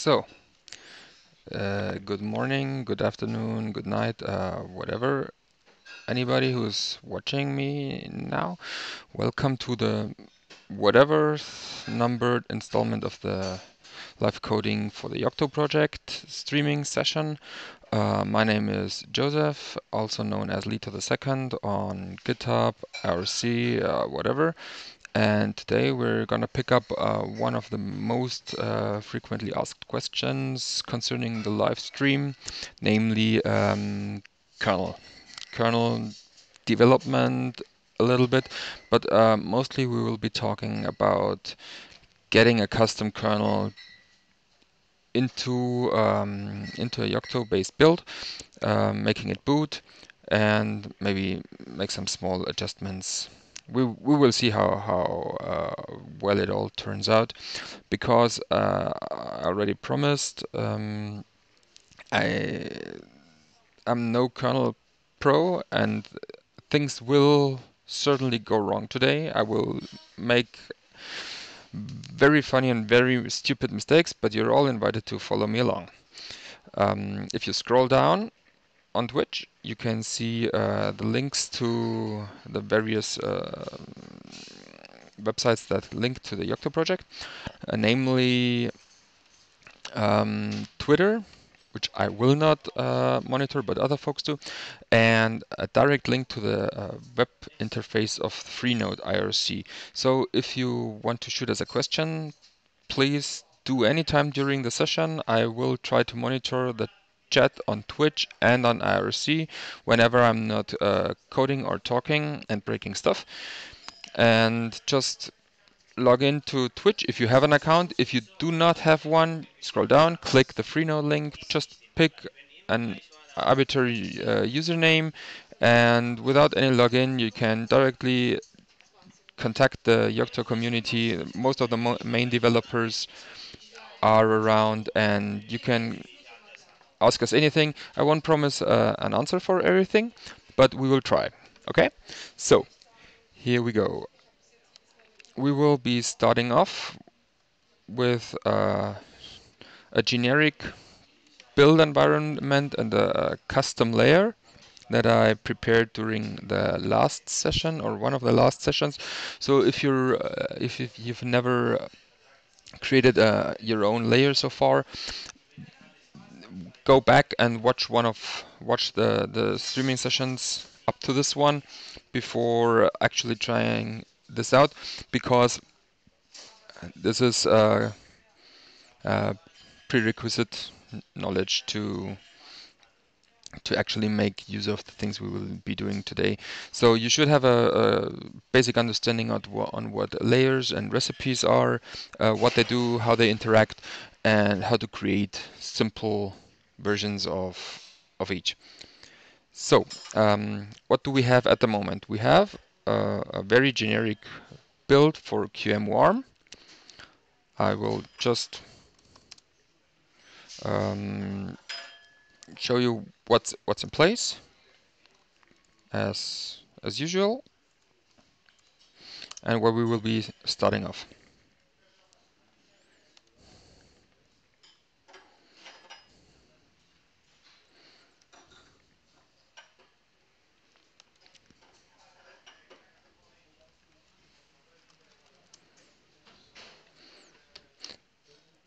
So, good morning, good afternoon, good night, whatever. Anybody who's watching me now, welcome to the whatever numbered installment of the live coding for the Yocto Project streaming session. My name is Joseph, also known as Lito the Second on GitHub, IRC, whatever. And today we're going to pick up one of the most frequently asked questions concerning the live stream, namely kernel. Kernel development a little bit, but mostly we will be talking about getting a custom kernel into a Yocto-based build, making it boot, and maybe make some small adjustments. We will see how well it all turns out, because I already promised I am no kernel pro, and things will certainly go wrong today. I will make very funny and very stupid mistakes, but you're all invited to follow me along. If you scroll down on Twitch, you can see the links to the various websites that link to the Yocto project, namely Twitter, which I will not monitor, but other folks do, and a direct link to the web interface of Freenode IRC. So if you want to shoot us a question, please do anytime during the session. I will try to monitor the chat on Twitch and on IRC whenever I'm not coding or talking and breaking stuff. And just log into Twitch if you have an account. If you do not have one, scroll down, click the Freenode link, just pick an arbitrary username, and without any login, you can directly contact the Yocto community. Most of the main developers are around, and you can ask us anything. I won't promise an answer for everything, but we will try. Okay? So, here we go. We will be starting off with a generic build environment and a custom layer that I prepared during the last session, or one of the last sessions. So if you've never created your own layer so far, go back and watch the streaming sessions up to this one before actually trying this out, because this is prerequisite knowledge to actually make use of the things we will be doing today. So you should have a basic understanding on what layers and recipes are, what they do, how they interact, and how to create simple versions of each. So what do we have at the moment? We have a very generic build for QEMU-ARM. I will just show you what's in place as usual, and where we will be starting off.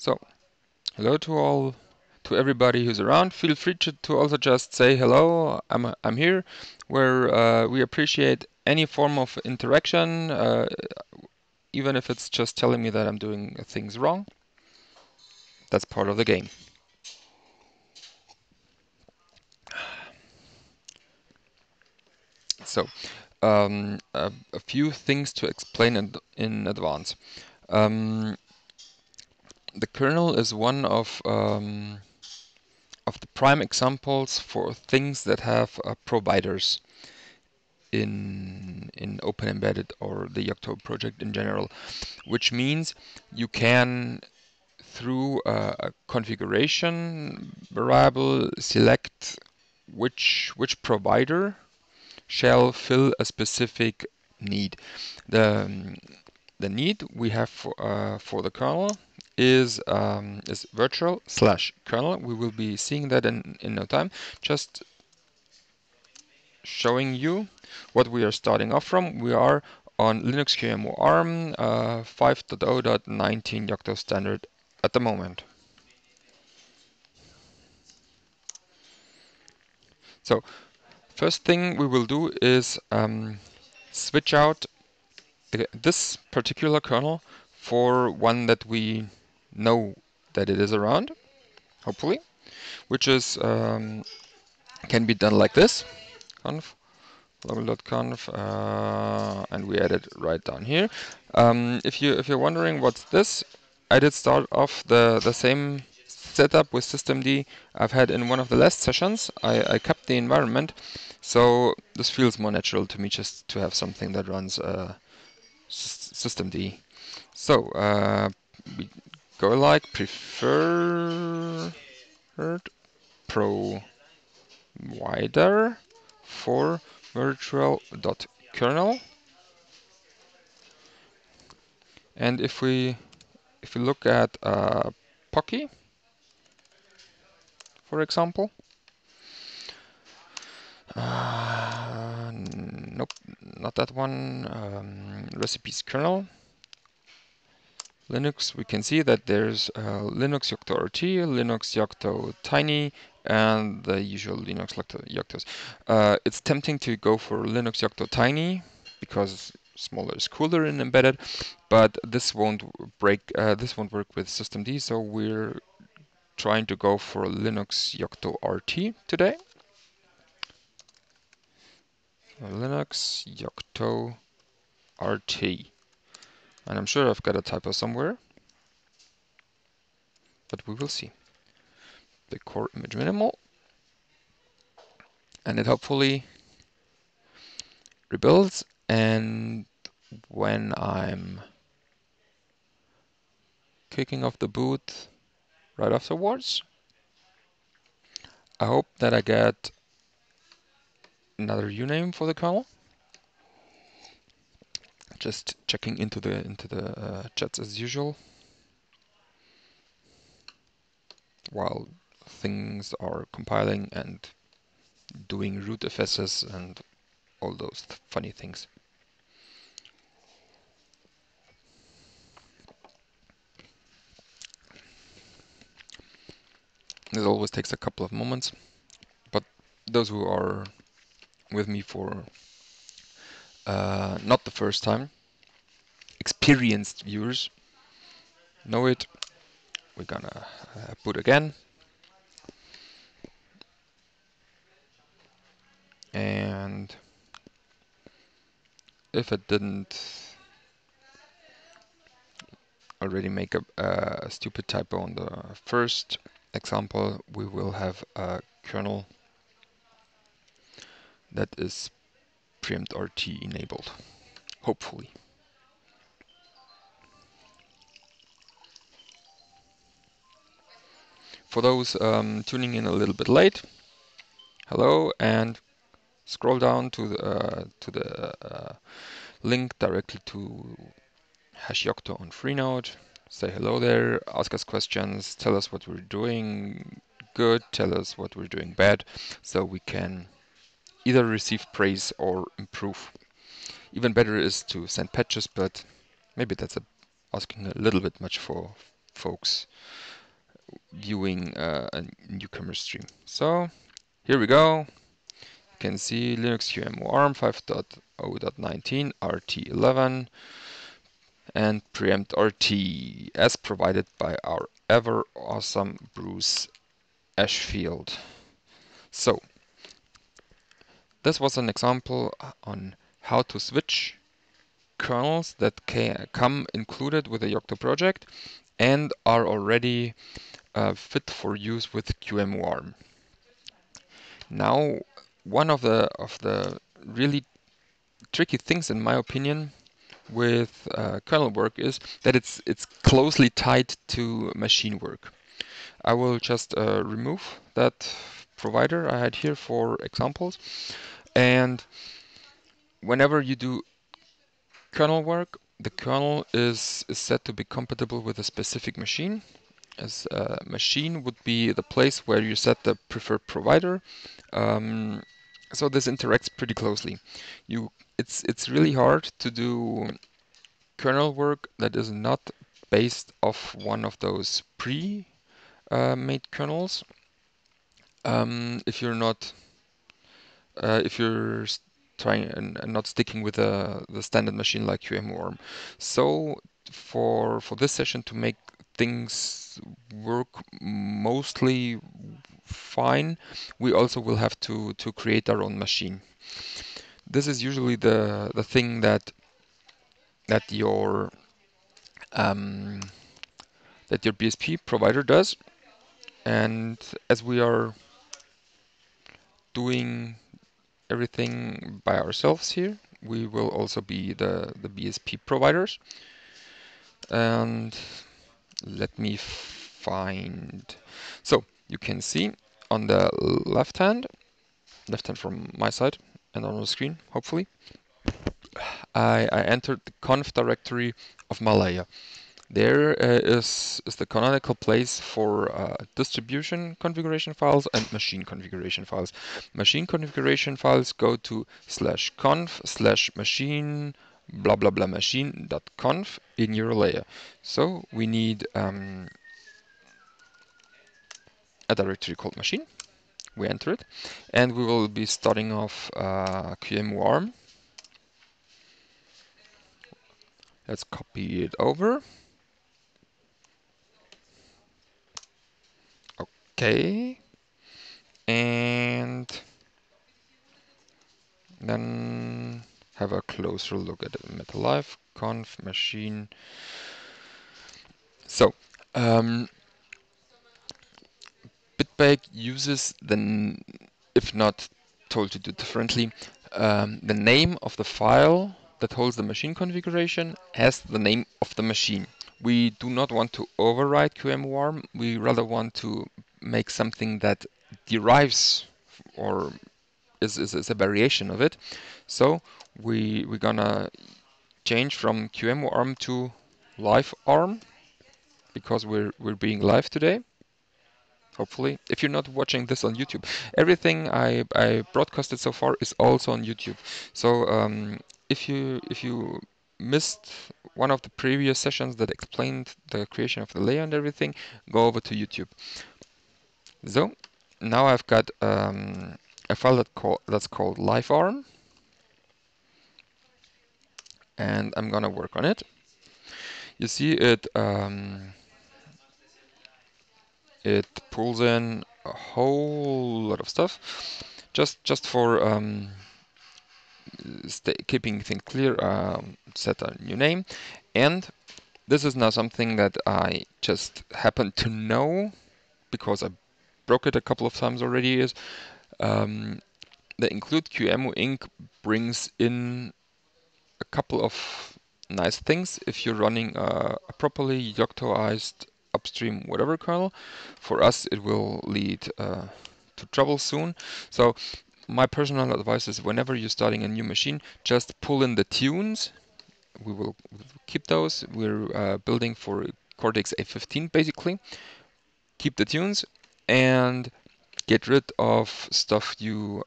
So, hello to everybody who's around. Feel free to also just say hello. I'm here, where we appreciate any form of interaction, even if it's just telling me that I'm doing things wrong. That's part of the game. So, a few things to explain in advance. The kernel is one of the prime examples for things that have providers in Open Embedded or the Yocto project in general, which means you can, through a configuration variable, select which provider shall fill a specific need. The need we have for the kernel is virtual/kernel. We will be seeing that in no time. Just showing you what we are starting off from. We are on Linux QEMU ARM 5.0.19 Yocto standard at the moment. So first thing we will do is switch out this particular kernel for one that we know that it is around, hopefully, which is can be done like this. Conf local.conf and we add it right down here. If you're wondering what's this, I did start off the same setup with systemd I've had in one of the last sessions. I kept the environment, so this feels more natural to me just to have something that runs systemd. So we go like preferred provider for virtual.kernel, and if we look at Pocky, for example, nope, not that one. Recipes kernel Linux. We can see that there's Linux Yocto RT, Linux Yocto Tiny, and the usual Linux Yoctos. It's tempting to go for Linux Yocto Tiny because smaller is cooler in embedded, but this won't work with systemd, so we're trying to go for Linux Yocto RT today. Linux Yocto RT. And I'm sure I've got a typo somewhere, but we will see. The core image minimal, and it hopefully rebuilds, and when I'm kicking off the boot right afterwards, I hope that I get another uname for the kernel. Just checking into the chats as usual while things are compiling and doing root FSs and all those funny things. This always takes a couple of moments, but those who are with me for not the first time, experienced viewers know it. We're gonna boot again, and if it didn't already make a stupid typo on the first example, we will have a kernel that is preempt RT enabled, hopefully. For those tuning in a little bit late, hello, and scroll down to the link directly to #Yocto on Freenode. Say hello there, ask us questions, tell us what we're doing good, tell us what we're doing bad, so we can either receive praise or improve. Even better is to send patches, but maybe that's asking a little bit much for folks viewing a newcomer stream. So here we go. You can see Linux QEMU ARM 5.0.19 RT11 and preempt RT as provided by our ever awesome Bruce Ashfield. So this was an example on how to switch kernels that come included with the Yocto project and are already fit for use with QEMU ARM. Now, one of the really tricky things, in my opinion, with kernel work is that it's closely tied to machine work. I will just remove that provider I had here for examples, and whenever you do kernel work, the kernel is set to be compatible with a specific machine. As a machine would be the place where you set the preferred provider. So this interacts pretty closely. It's really hard to do kernel work that is not based off one of those pre-made kernels. If you're not if you're trying and not sticking with the standard machine like QEMUarm. So for this session to make things work mostly fine, we also will have to create our own machine. This is usually the thing that your um, that your BSP provider does, and as we are doing everything by ourselves here, we will also be the BSP providers. And let me find. So you can see on the left hand from my side and on the screen, hopefully, I entered the conf directory of Malaya. There is the canonical place for distribution configuration files and machine configuration files. Machine configuration files go to /conf/machine blah blah blah machine.conf in your layer. So we need a directory called machine. We enter it, and we will be starting off QEMUarm. Let's copy it over. Okay, and then have a closer look at the MetaLife conf machine. So Bitbake uses if not told to do differently, the name of the file that holds the machine configuration as the name of the machine. We do not want to override QEMUarm. We rather want to make something that derives or is a variation of it. So we're gonna change from QEMUarm to LifeArm because we're being live today. Hopefully, if you're not watching this on YouTube, everything I broadcasted so far is also on YouTube. So if you missed one of the previous sessions that explained the creation of the layer and everything, go over to YouTube. So now I've got a file that's called LifeArm, and I'm gonna work on it. You see it pulls in a whole lot of stuff, just for keeping things clear. Set a new name, and this is now something that I just happen to know because I broke it a couple of times already. Is the include QEMU Inc. brings in a couple of nice things if you're running a properly Yoctoized upstream whatever kernel. For us, it will lead to trouble soon. So my personal advice is whenever you're starting a new machine, just pull in the tunes. We will keep those. We're building for Cortex A15 basically. Keep the tunes and get rid of stuff you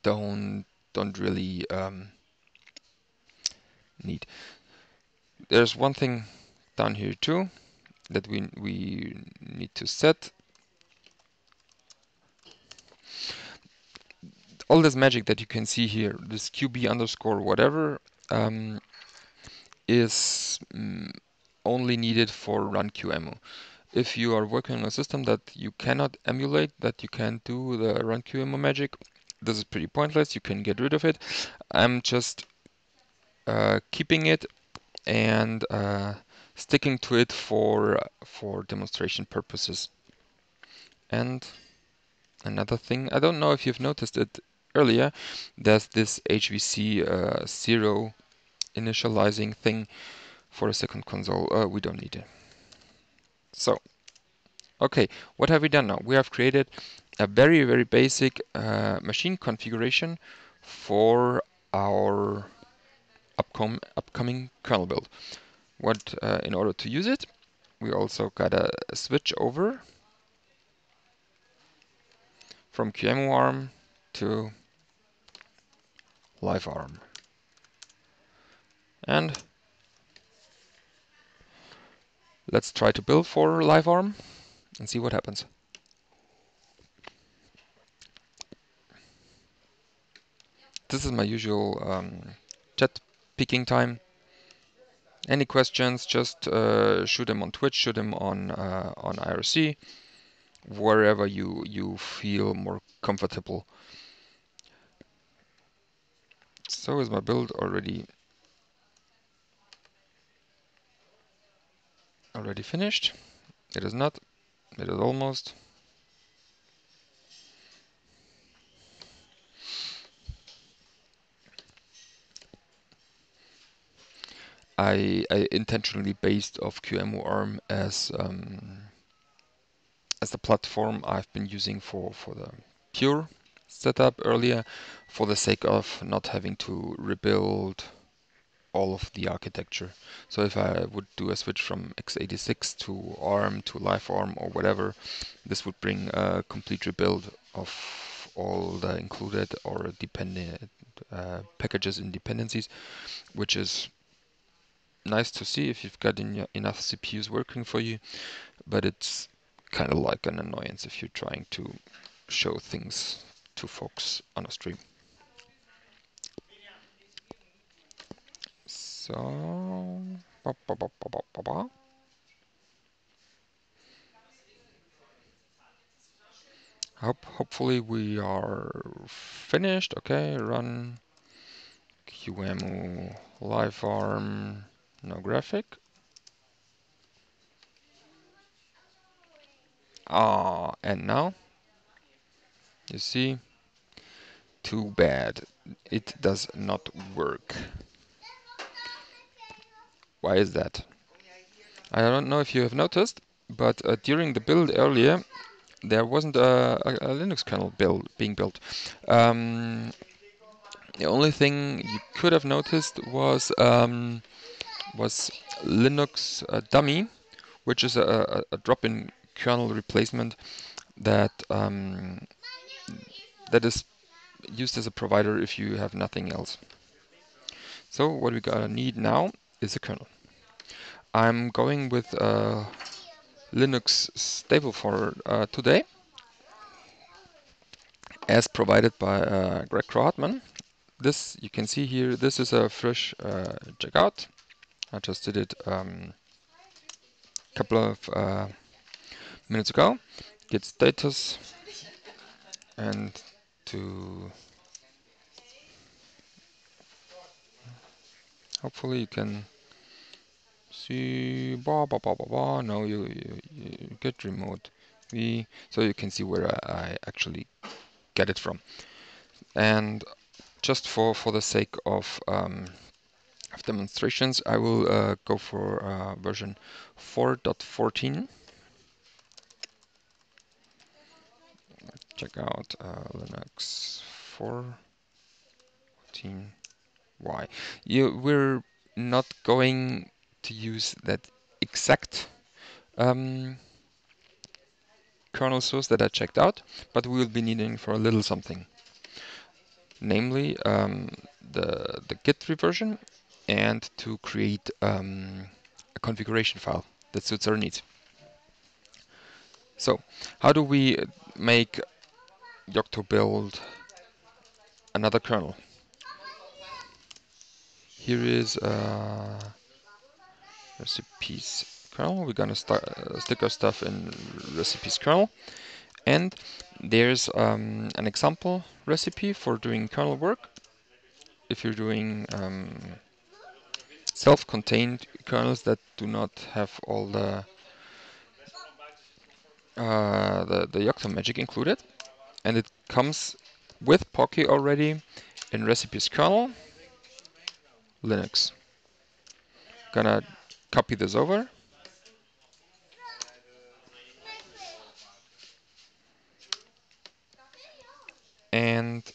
don't really need. There's one thing down here too that we need to set. All this magic that you can see here, this QB underscore whatever, is only needed for run QEMU. If you are working on a system that you cannot emulate, that you can't do the run QEMU magic, this is pretty pointless. You can get rid of it. I'm just keeping it and sticking to it for demonstration purposes. And another thing, I don't know if you've noticed it earlier, there's this HVC 0 initializing thing for a second console. We don't need it. So, okay, what have we done now? We have created a very, very basic machine configuration for our upcoming kernel build. In order to use it, we also gotta switch over from QEMU to LifeArm. And let's try to build for LifeArm and see what happens. This is my usual chat peeking time. Any questions, just shoot them on Twitch, shoot them on IRC, wherever you feel more comfortable. So is my build already finished? It is not. It is almost. I intentionally based off QEMU as the platform I've been using for the pure setup earlier, for the sake of not having to rebuild all of the architecture. So if I would do a switch from x86 to ARM to LifeArm or whatever, this would bring a complete rebuild of all the included or dependent packages and dependencies, which is nice to see if you've got enough CPUs working for you, but it's kind of like an annoyance if you're trying to show things to folks on a stream. So, hopefully we are finished. Okay, run QEMU LiveArm, no graphic. And now you see, too bad, it does not work. Why is that? I don't know if you have noticed, but during the build earlier, there wasn't a Linux kernel being built. The only thing you could have noticed was Linux dummy, which is a drop-in kernel replacement that that is used as a provider if you have nothing else. So what we gotta need now is a kernel. I'm going with Linux stable for today, as provided by Greg Hartman. This you can see here. This is a fresh checkout. I just did it a couple of minutes ago. Git status and to hopefully you can see no you get remote v, so you can see where I actually get it from. And just for the sake of demonstrations, I will go for version 4.14. Check out Linux 4.14y. We're not going to use that exact kernel source that I checked out, but we will be needing for a little something, namely the Git reversion and to create a configuration file that suits our needs. So, how do we make Yocto build another kernel? Here is recipes kernel. We're gonna stick our stuff in recipes kernel, and there's an example recipe for doing kernel work. If you're doing self-contained kernels that do not have all the Yocto magic included, and it comes with Pocky already in recipes kernel Linux. Gonna copy this over and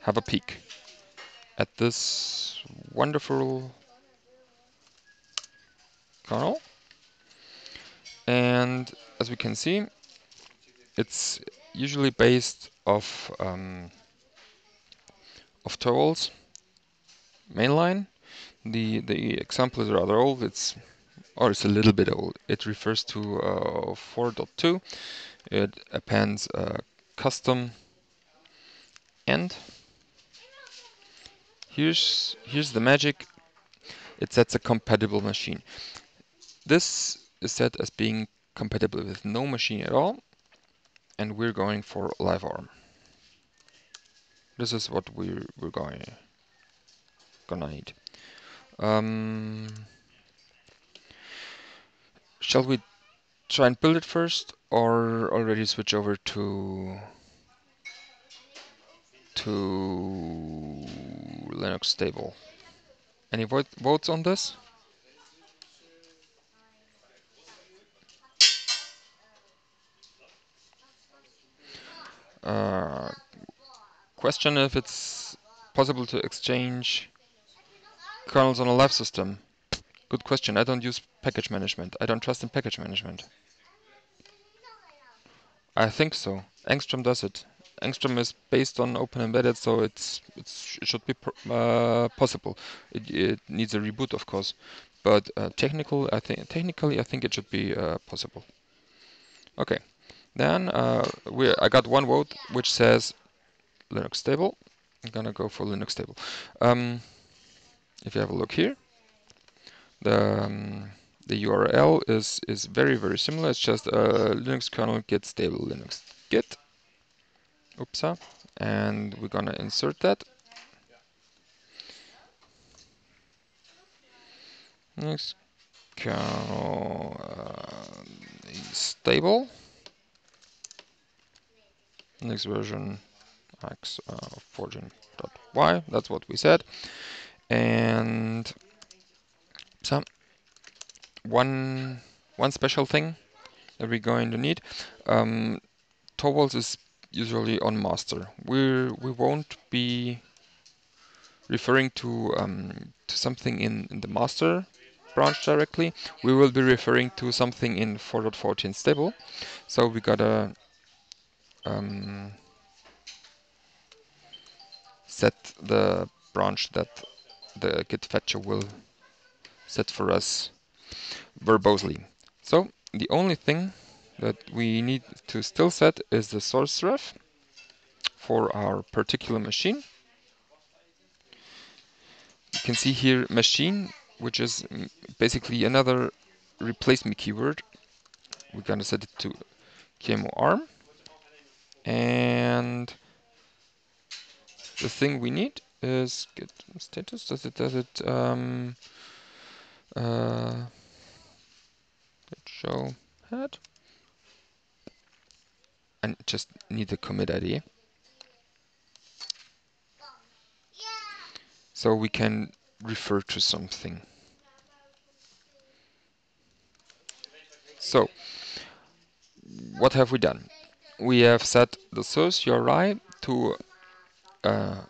have a peek. at this wonderful kernel, and as we can see, it's usually based of towels mainline. The example is rather old. It's a little bit old. It refers to 4.2. It appends a custom end. Here's the magic. It sets a compatible machine. This is set as being compatible with no machine at all, and we're going for LiveArm. This is what we're gonna need. Shall we try and build it first, or already switch over to Linux stable? Any votes on this? Question if it's possible to exchange kernels on a live system. Good question. I don't use package management. I don't trust in package management. I think so. Angstrom does it. Angstrom is based on Open Embedded, so it should be possible. It needs a reboot, of course, but technically, I think it should be possible. Okay, then I got one vote which says Linux stable. I'm gonna go for Linux stable. If you have a look here, the URL is very similar. It's just Linux kernel git stable Linux git. Oopsa. And we're gonna insert that. Linux kernel stable. Next version x forging.y. That's what we said. And some one special thing that we're going to need. Torvalds is usually on master. We won't be referring to something in the master branch directly. We will be referring to something in 4.14 stable. So we gotta set the branch that the git fetcher will set for us verbosely. So the only thing that we need to still set is the source ref for our particular machine. You can see here machine, which is basically another replace me keyword. We're gonna set it to KMO arm, and the thing we need is git status. Does it show head? And just need the commit ID, so we can refer to something. So what have we done? We have set the source URI to a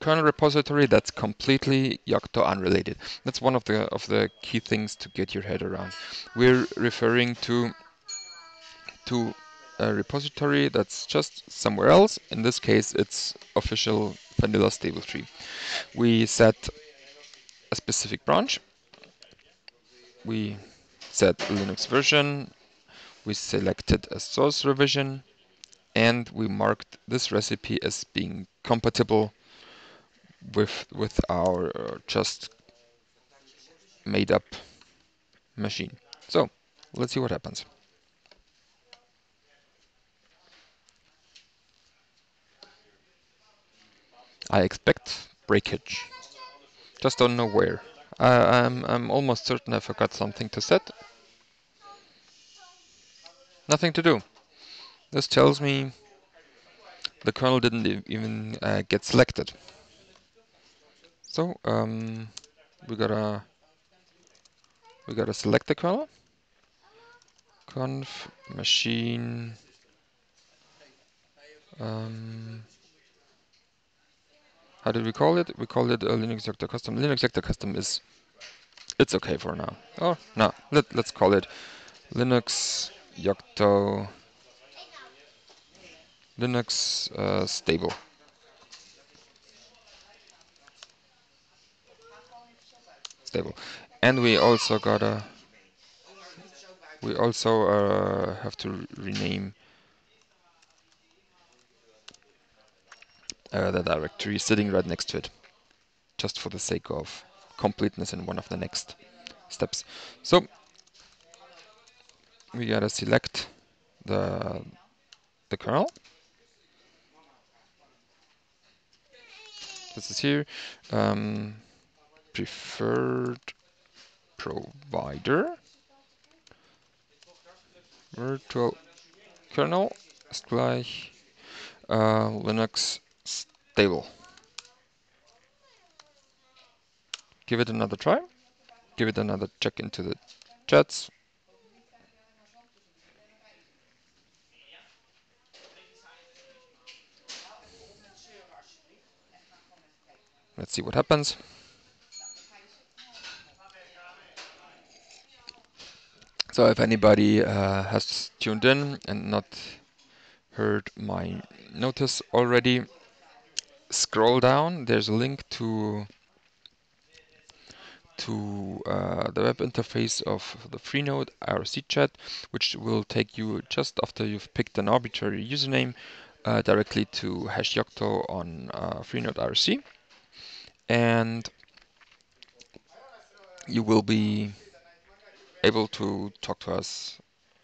kernel repository that's completely Yocto unrelated. That's one of the key things to get your head around. We're referring to a repository that's just somewhere else. In this case, it's official vanilla stable tree. We set a specific branch. We set Linux version. We selected a source revision, and we marked this recipe as being compatible with our just made up machine. So let's see what happens. I expect breakage. Just don't know where. I'm almost certain I forgot something to set. Nothing to do. This tells me the kernel didn't even get selected. So we gotta select the kernel. Conf machine How did we call it? We called it a Linux Yocto Custom. Linux Yocto Custom it's okay for now. Oh, no, let's call it Linux Yocto Linux stable. Stable. And we also have to rename the directory sitting right next to it, just for the sake of completeness in one of the next steps. So we gotta select the kernel. This is here. Preferred provider. Virtual kernel ist gleich Linux stable. Give it another try. Give it another check into the chats. Let's see what happens. So if anybody has tuned in and not heard my notice already, scroll down. There's a link to the web interface of the Freenode IRC chat, which will take you just after you've picked an arbitrary username directly to #Yocto on Freenode IRC, and you will be able to talk to us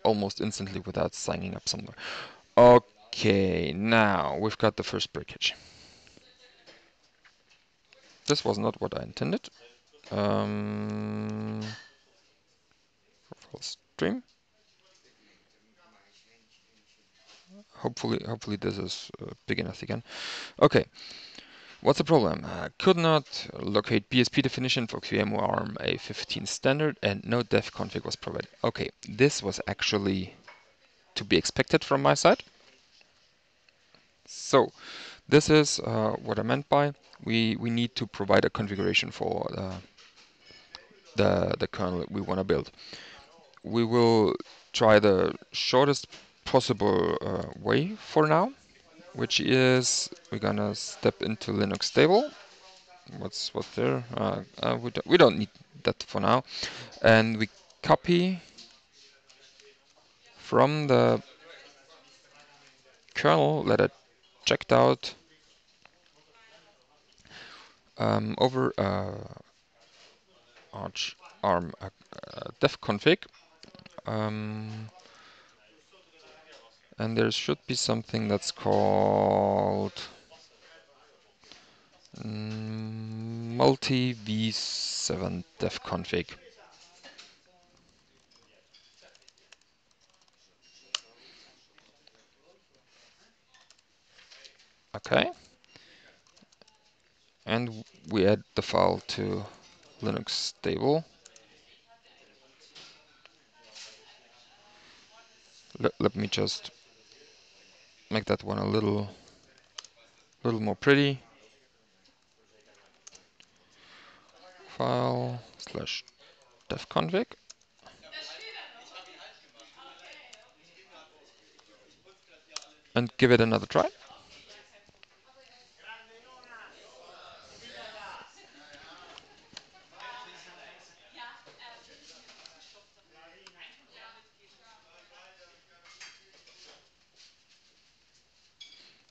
almost instantly without signing up somewhere. Okay, now we've got the first breakage. This was not what I intended. Full stream. Hopefully this is big enough again. Okay, what's the problem? Could not locate BSP definition for QEMU-ARM A15 standard, and no dev config was provided. Okay, this was actually to be expected from my side. So this is what I meant by we need to provide a configuration for the kernel we want to build. We will try the shortest possible way for now, which is we're gonna step into Linux stable. What's there? We don't need that for now, and we copy from the kernel that I checked out over ARM dev config, and there should be something that's called multi v7 dev config. Okay, and we add the file to Linux stable. Let me just make that one a little more pretty. File / dev config. And give it another try.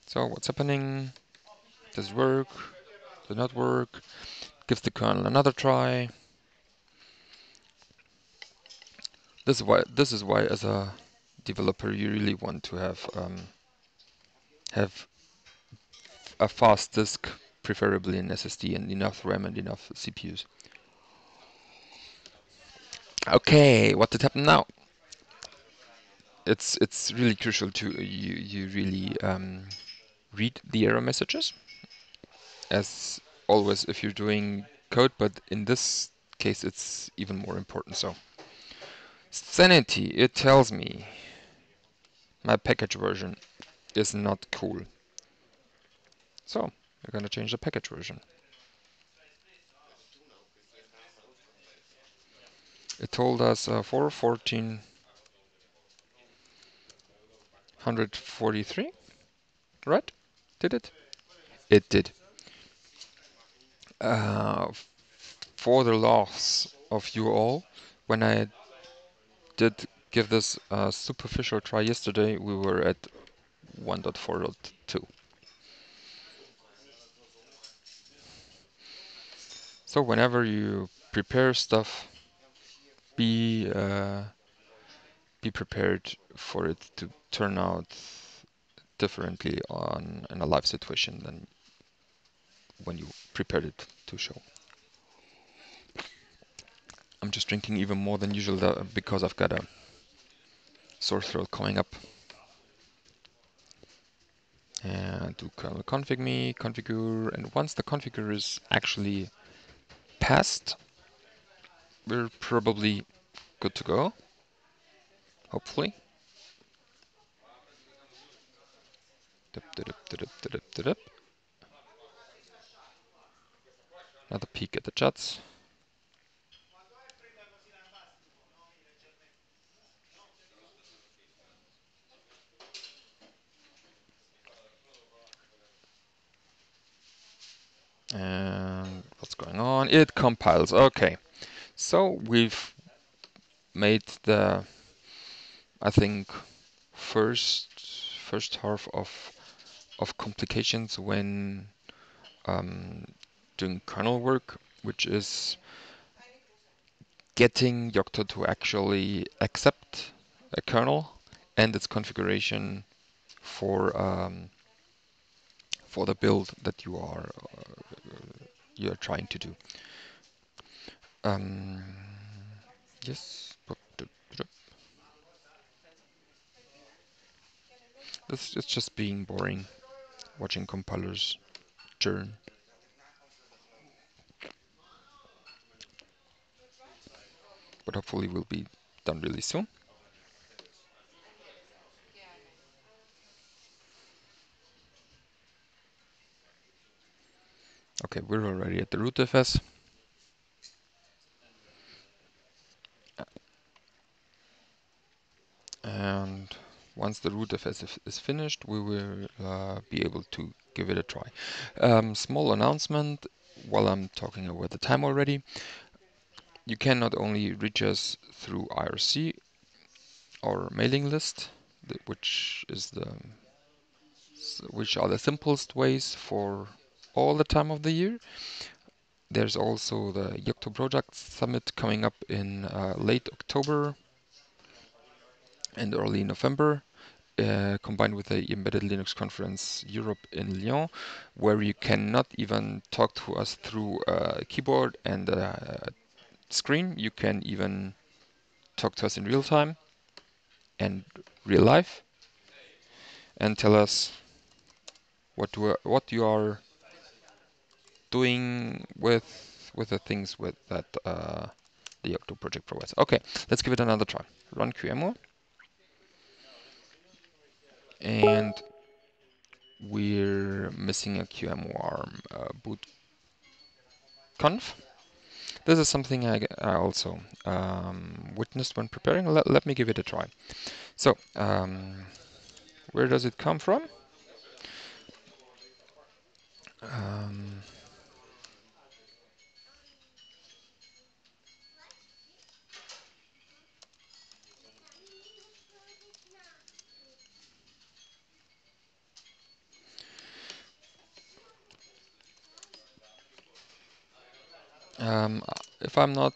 So what's happening? Does it work? Does it not work? Give the kernel another try. This is why as a developer you really want to have a fast disk, preferably an SSD, and enough RAM and enough CPUs. Okay, what did happen now? It's really crucial to you really read the error messages, as always if you're doing code, but in this case it's even more important. So sanity, it tells me my package version is not cool. So We're going to change the package version. It told us for 1443, right? Did it? It did. For the loss of you all, when I did give this a superficial try yesterday, we were at 1.4.2. So whenever you prepare stuff, be prepared for it to turn out differently in a live situation than when you prepared it to show. I'm just drinking even more than usual because I've got a sore throat coming up. And do kernel config me, configure, and once the configure is actually passed, we're probably good to go, hopefully. Another peek at the chats. And what's going on? It compiles. Okay. So we've made the, I think, first half of complications when doing kernel work, which is getting Yocto to actually accept a kernel and its configuration for the build that you are trying to do. Yes. It's just being boring, watching compilers churn. But hopefully we'll be done really soon. Okay, we're already at the rootfs. And once the rootfs is finished, we will be able to give it a try. Small announcement while I'm talking over the time already. You can not only reach us through IRC or mailing list, which are the simplest ways for all the time of the year. There's also the Yocto Project Summit coming up in late October and early November, combined with the Embedded Linux Conference Europe in Lyon, where you cannot even talk to us through a keyboard and a screen. You can even talk to us in real time and real life and tell us what you are doing with the things that the Yocto project provides. Okay, let's give it another try. Run QEMU. And we're missing a QEMU boot conf. This is something I also witnessed when preparing. Let me give it a try. So, where does it come from? Um, um, if I'm not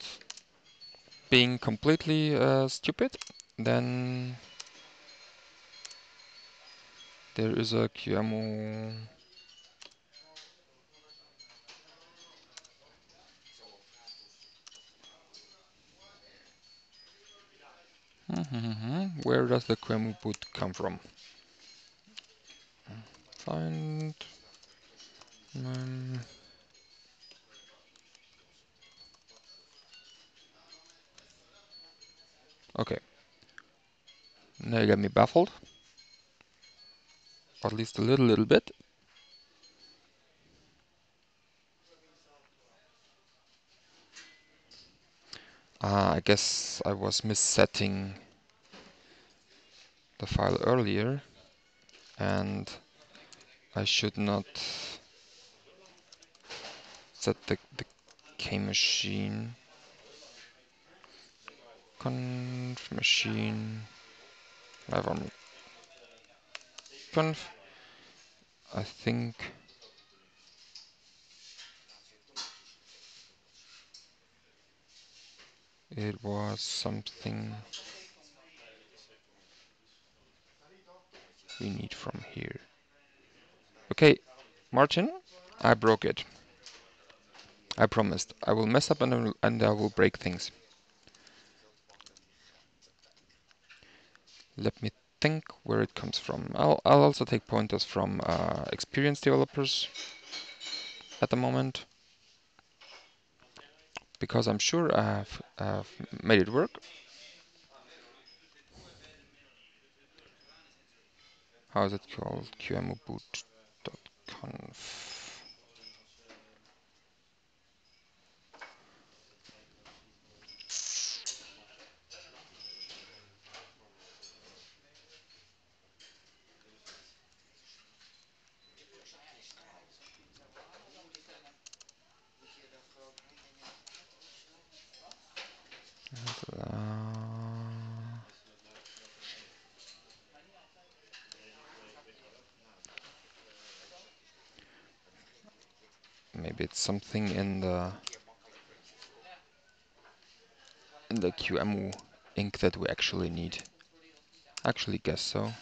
being completely stupid, then there is a QEMU. Where does the QEMU boot come from? Find. Okay. Now you got me baffled, at least a little bit. I guess I was missetting the file earlier, and I should not set the K machine conf machine LiveArm conf. I think it was something we need from here. Okay, Martin, I broke it. I promised. I will mess up and I will break things. Let me think where it comes from. I'll also take pointers from experienced developers at the moment, because I'm sure I've made it work. How is it called? qmuboot.conf. Maybe it's something in the QEMU ink that we actually need. Actually guess so.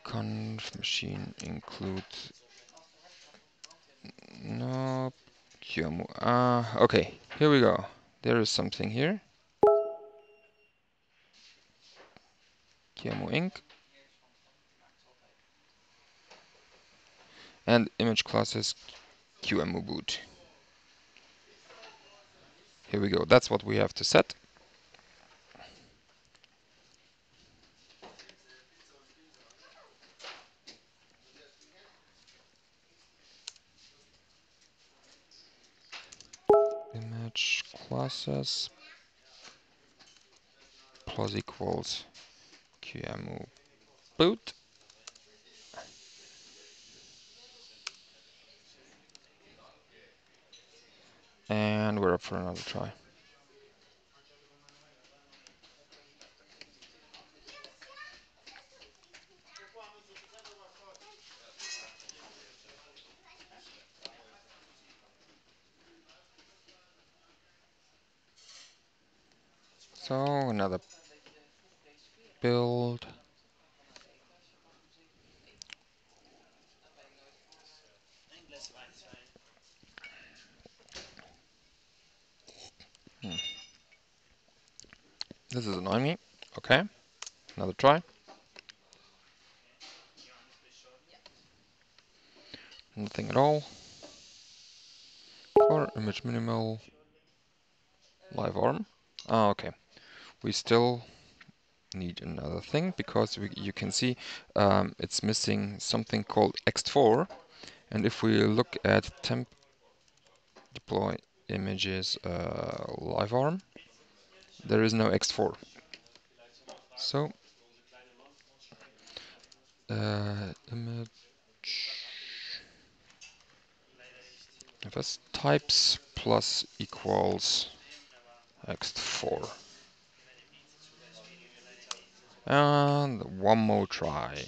Conf machine include no QEMU. Okay, here we go. There is something here. QEMU ink and image classes QEMU boot. Here we go. That's what we have to set. Image classes plus equals QEMU boot. And we're up for another try. So another build. This is annoying me. Okay, another try. Nothing at all. Or image minimal LiveArm. Okay. We still need another thing because you can see it's missing something called ext4. And if we look at temp deploy images LiveArm, there is no ext4. So image fs types plus equals ext4. And one more try.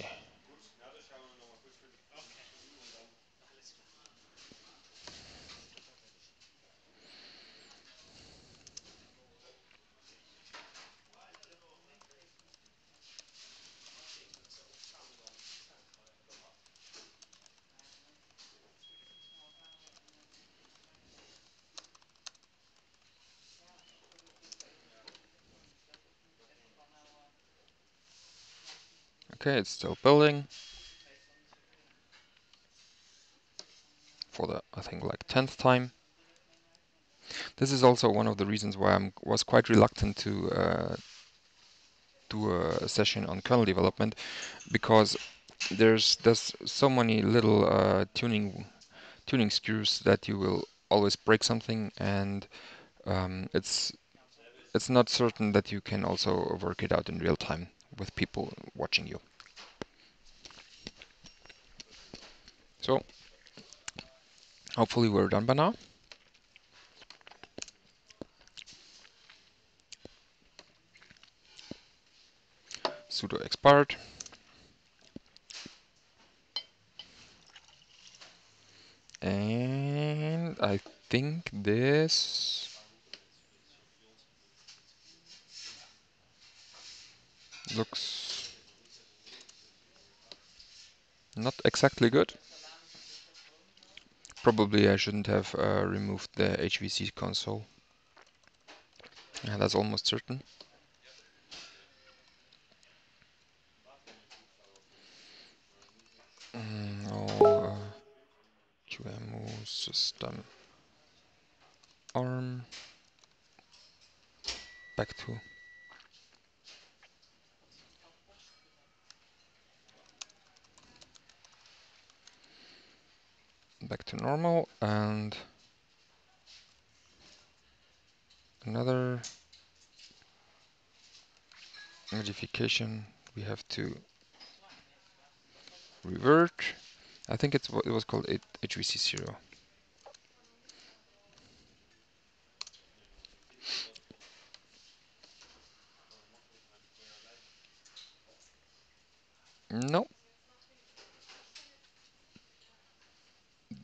Okay, it's still building for the, I think, like 10th time. This is also one of the reasons why I was quite reluctant to do a session on kernel development, because there's so many little tuning screws that you will always break something, and it's not certain that you can also work it out in real time with people watching you. So hopefully we're done by now. Sudo expired. And I think this looks not exactly good. Probably I shouldn't have removed the HVC console. Yeah, that's almost certain. No, QEMU system arm back to normal, and another modification we have to revert. I think it was called HVC0. No,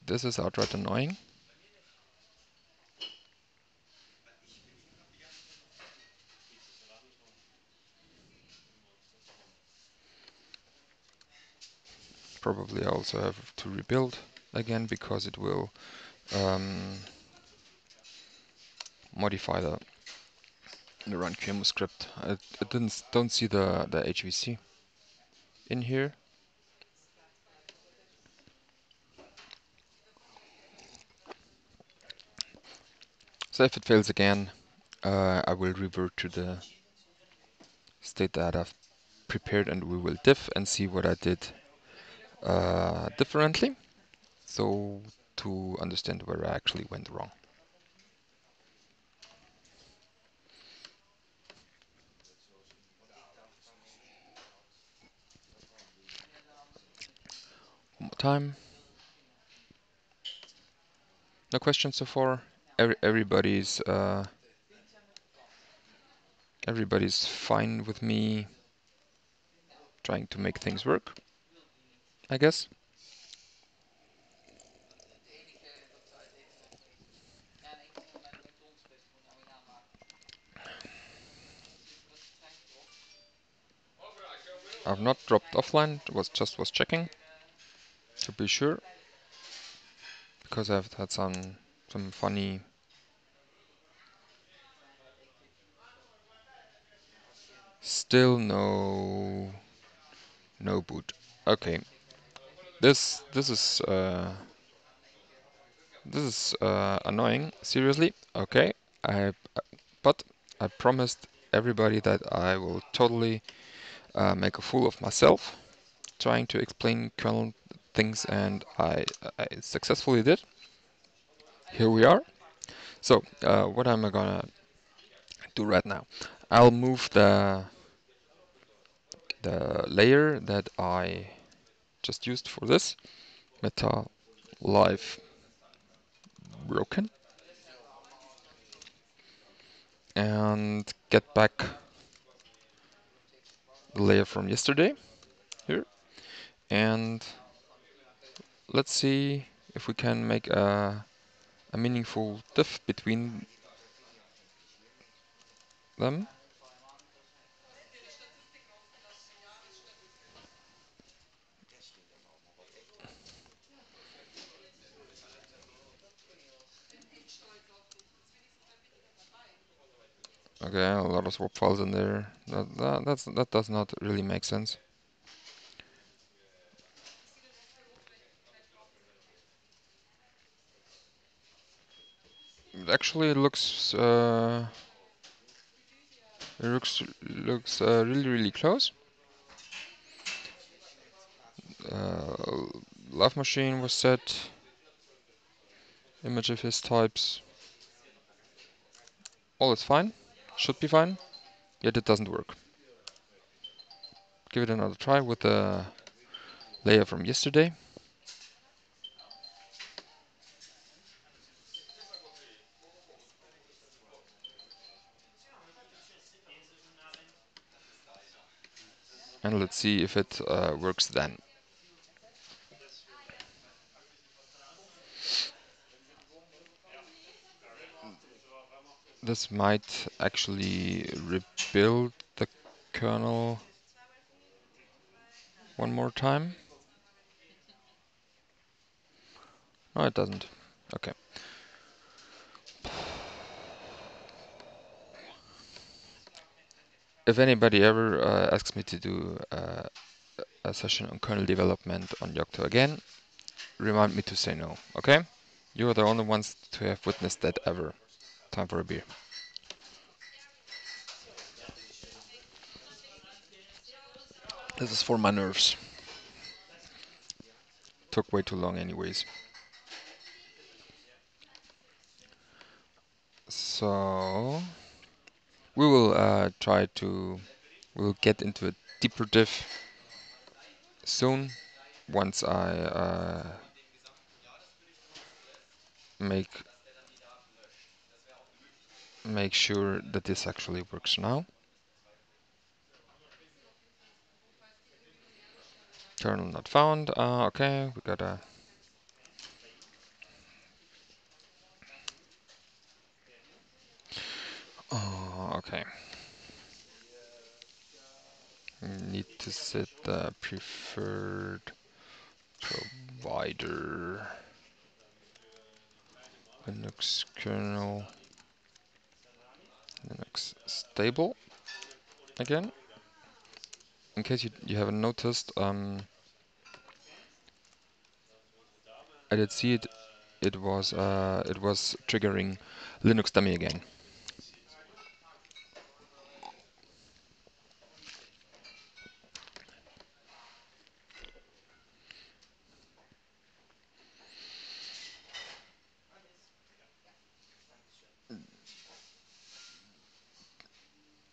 this is outright annoying. Probably I also have to rebuild again because it will modify the run QEMU script. I don't see the HVC in here. So if it fails again, I will revert to the state that I've prepared, and we will diff and see what I did differently, so to understand where I actually went wrong. One more time. No questions so far. Everybody's fine with me trying to make things work, I guess. I've not dropped offline, was checking to be sure, because I've had some funny still no boot. Okay. This is annoying, seriously. Okay. But I promised everybody that I will totally make a fool of myself trying to explain kernel things, and I successfully did. Here we are. So what am I gonna do right now? I'll move the layer that I just used for this, meta live broken, and get back the layer from yesterday here, and let's see if we can make a meaningful diff between them. Okay, a lot of swap files in there. That does not really make sense. Actually, it looks really close. Live machine was set. Image of his types. All is fine. Should be fine. Yet it doesn't work. Give it another try with the layer from yesterday. And let's see if it works then. This might actually rebuild the kernel one more time. No, it doesn't. Okay. If anybody ever asks me to do a session on kernel development on Yocto again, remind me to say no, okay? You are the only ones to have witnessed that ever. Time for a beer. This is for my nerves. Took way too long anyways. So we will we'll get into a deeper diff soon once I make sure that this actually works now. Kernel not found. Okay, we gotta. Oh, okay. Need to set the preferred provider. Linux kernel. Linux stable again. In case you haven't noticed, I did see it. It was triggering Linux dummy again.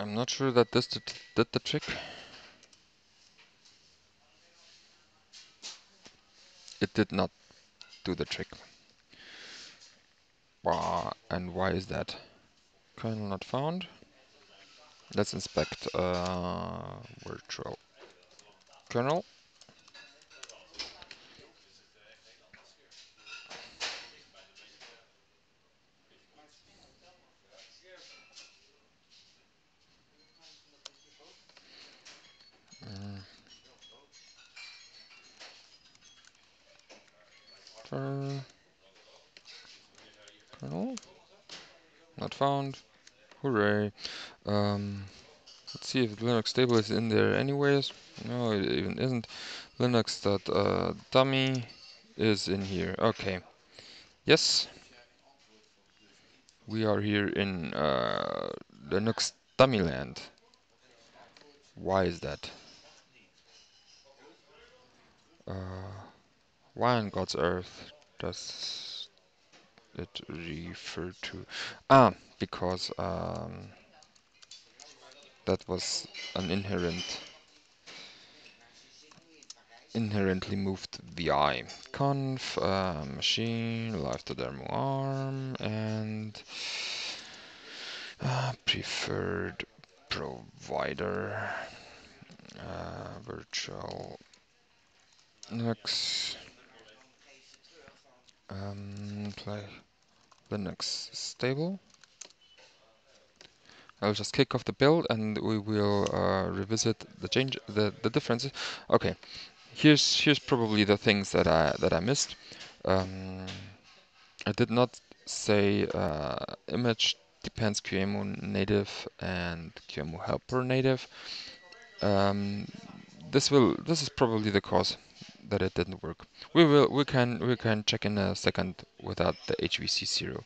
I'm not sure that this did the trick. It did not do the trick. And why is that? Kernel not found. Let's inspect virtual kernel. Kernel not found. Hooray! Let's see if Linux stable is in there anyways. No, it even isn't. Linux.dummy is in here. Okay. Yes, we are here in Linux dummy land. Why is that? Why on God's earth does it refer to? Because that was an inherently moved VI. Conf machine live to demo arm and preferred provider virtual Linux play Linux stable. I'll just kick off the build and we will revisit the differences. Okay, here's probably the things that I missed. I did not say image depends QEMU native and QEMU helper native. This is probably the cause that it didn't work. We can check in a second without the HVC 0.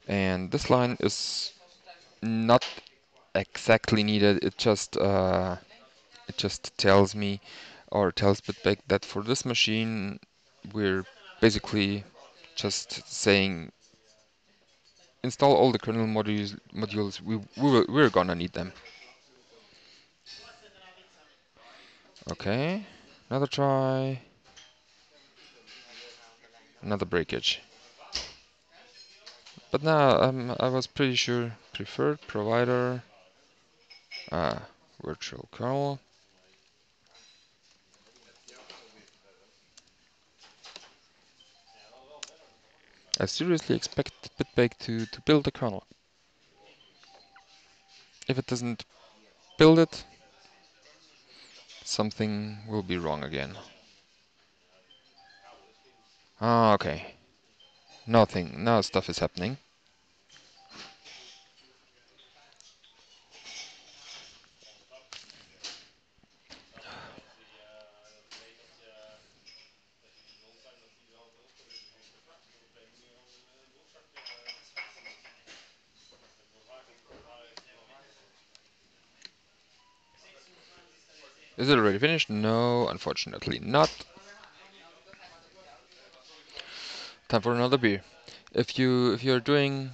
And this line is not exactly needed. It just tells tells Bitbake that for this machine we're basically just saying install all the kernel modules. We're gonna need them. Okay, another try, another breakage. But now I was pretty sure preferred provider, virtual kernel. I seriously expect BitBake to build a kernel. If it doesn't build it, something will be wrong again. Ah, okay. Nothing. Now stuff is happening. Is it already finished? No, unfortunately not. Time for another beer. If you're doing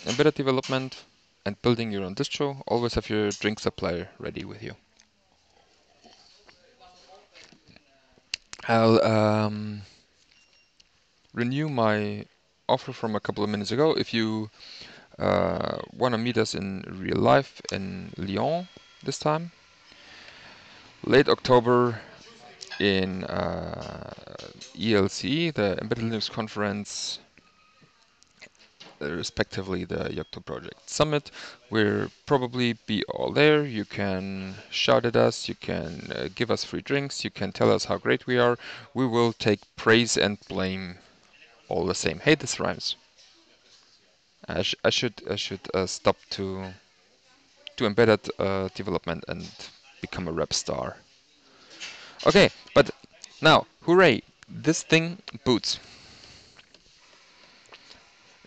embedded development and building your own distro, always have your drink supplier ready with you. I'll renew my offer from a couple of minutes ago. If you want to meet us in real life in Lyon this time, late October in ELC, the Embedded Linux Conference, respectively the Yocto Project Summit. We'll probably be all there. You can shout at us, you can give us free drinks, you can tell us how great we are. We will take praise and blame all the same. Hey, this rhymes. I should stop to embedded development and become a rap star. Okay, but now, hooray! This thing boots.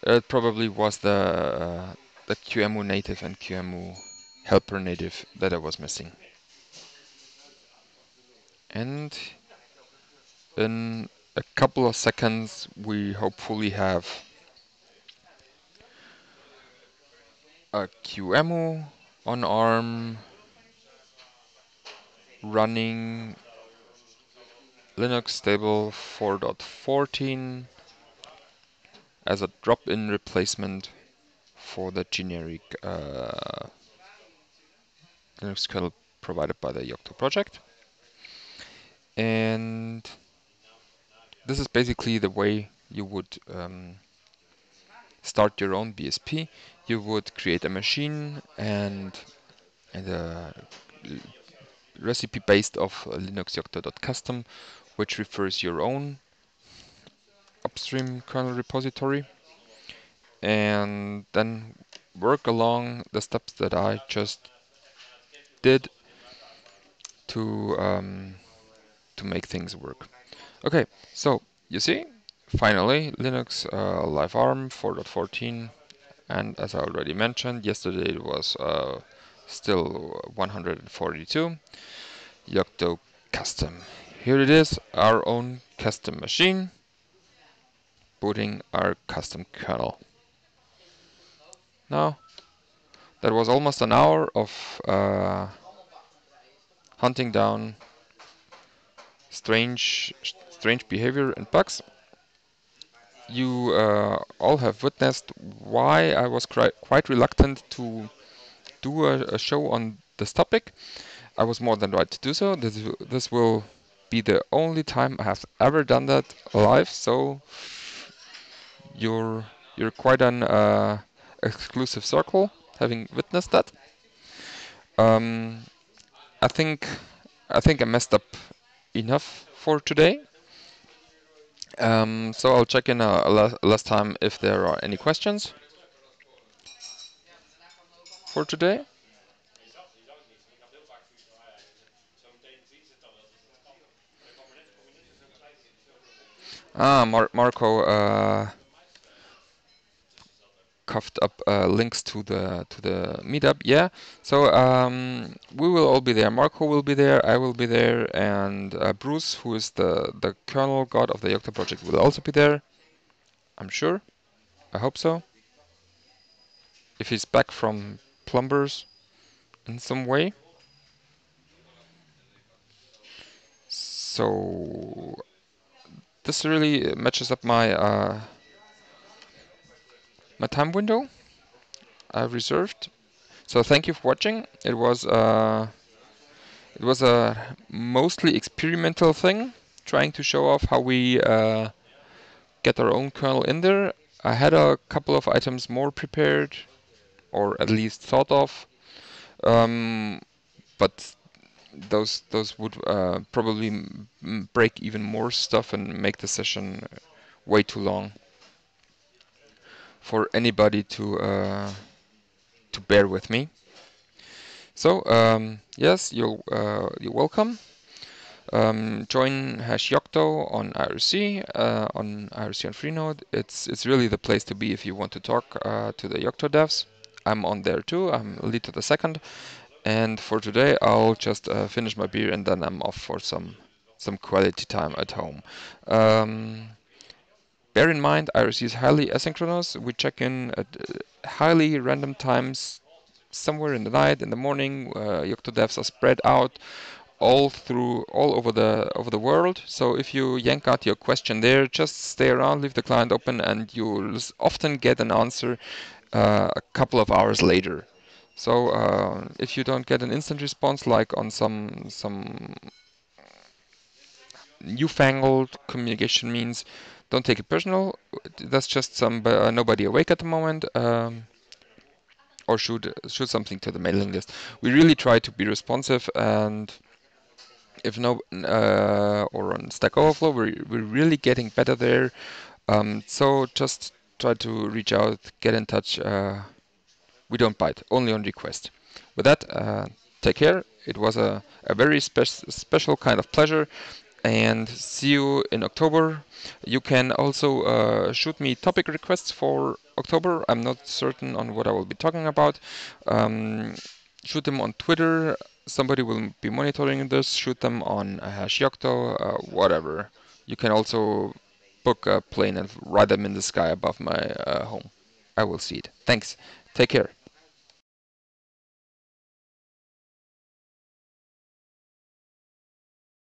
It probably was the QEMU native and QEMU helper native that I was missing. And in a couple of seconds, we hopefully have a QEMU on ARM running Linux stable 4.14 as a drop-in replacement for the generic Linux kernel provided by the Yocto project. And this is basically the way you would start your own BSP. You would create a machine and a recipe based of Linux Yocto.custom, which refers your own upstream kernel repository, and then work along the steps that I just did to make things work. Okay, so you see, finally Linux LiveArm 4.14, and as I already mentioned, yesterday it was still 142 Yocto custom. Here it is, our own custom machine, booting our custom kernel. Now, that was almost an hour of hunting down strange behavior and bugs. You all have witnessed why I was quite reluctant to do a show on this topic. I was more than right to do so. This will be the only time I have ever done that live, so you're quite an exclusive circle having witnessed that. I think I messed up enough for today. So I'll check in last time if there are any questions for today. Marco coughed up links to the meetup. Yeah, so we will all be there. Marco will be there. I will be there, and Bruce, who is the kernel god of the Yocto project, will also be there. I'm sure. I hope so. If he's back from Plumbers in some way. So this really matches up my time window I've reserved. So thank you for watching. It was a mostly experimental thing, trying to show off how we get our own kernel in there. I had a couple of items more prepared, or at least thought of, but those would probably break even more stuff and make the session way too long for anybody to bear with me. So yes, you're welcome. Join #Yocto on IRC on Freenode. It's really the place to be if you want to talk to the Yocto devs. I'm on there too. I'm lead to the second. And for today, I'll just finish my beer and then I'm off for some quality time at home. Bear in mind, IRC is highly asynchronous. We check in at highly random times, somewhere in the night, in the morning. Yocto devs are spread out all over the world. So if you yank out your question there, just stay around, leave the client open, and you'll often get an answer a couple of hours later. So if you don't get an instant response, like on some newfangled communication means, don't take it personal. That's just nobody awake at the moment. Or shoot something to the mailing list. We really try to be responsive, and if no or on Stack Overflow, we're really getting better there. So just try to reach out, get in touch. We don't bite, only on request. With that, take care. It was a very special kind of pleasure, and see you in October. You can also shoot me topic requests for October. I'm not certain on what I will be talking about. Shoot them on Twitter. Somebody will be monitoring this. Shoot them on #Yocto, whatever. You can also book a plane and ride them in the sky above my home. I will see it. Thanks. Take care.